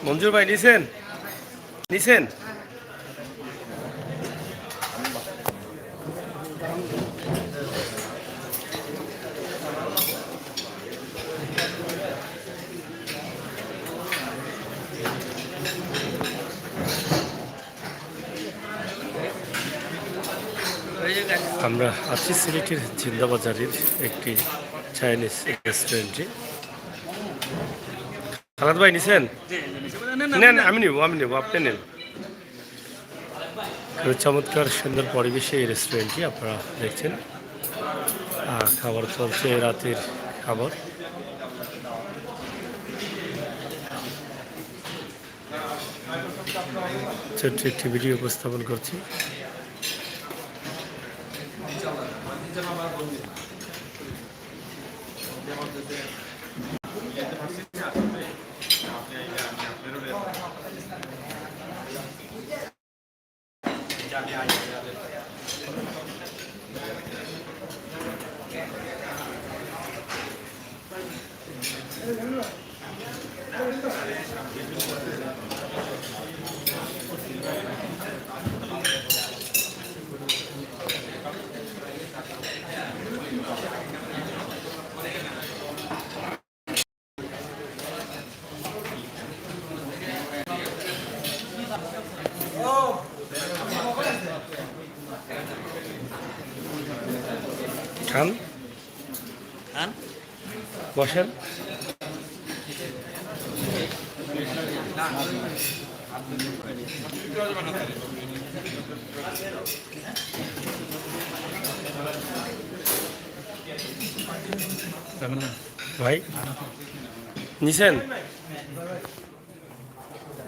মঞ্জুর ভাই নিছেন নিছেন? আমরা আছি সিলেটের জিন্দাবাজারের একটি চাইনিজ রেস্টুরেন্টে। খালাদ ভাই নিছেন? নেন, আমি নিব আপনি নেন। চমৎকার সুন্দর পরিবেশে এই রেস্টুরেন্টটি আপনারা দেখছেন। খাবার চলছে, রাতের খাবার। ছোট্ট একটি ভিডিও উপস্থাপন করছি। খান বসেন। ভাই নিছেন?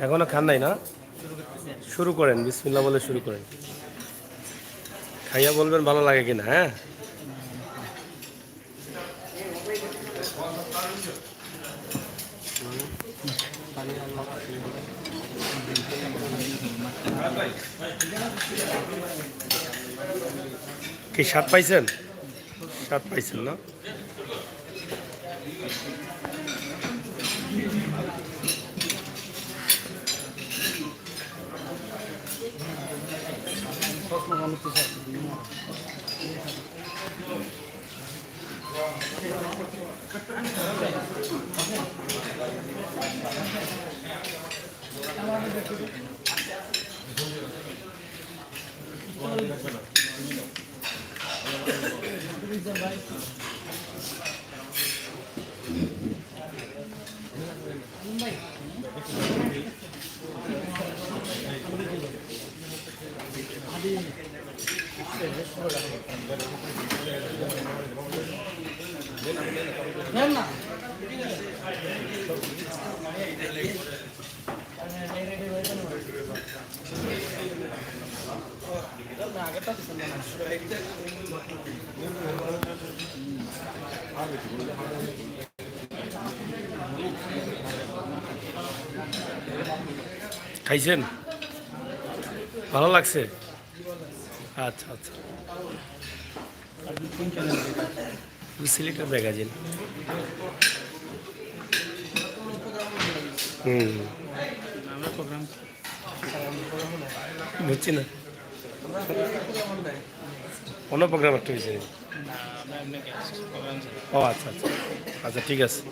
এখনো খান নাই না? শুরু করেন, বিসমিল্লাহ বলে শুরু করেন। খাইয়া বলবেন ভালো লাগে কিনা। হ্যাঁ, কি স্বাদ পাইছেন? স্বাদ পাইছেন না? খাইছেন? ভালো লাগছে? আচ্ছা আচ্ছা, সিলেটের ম্যাগাজিন। বুঝছি না, অন্য প্রোগ্রাম একটা হয়েছে। ও আচ্ছা আচ্ছা আচ্ছা, ঠিক আছে।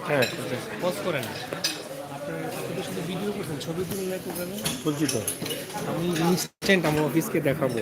হ্যাঁ, পজ করেন। আপনার সাথে ভিডিও করছেন, ছবি তুললে প্রোগ্রামে বলছি তো আমি ইনস্ট্যান্ট আমার অফিসকে দেখাবো।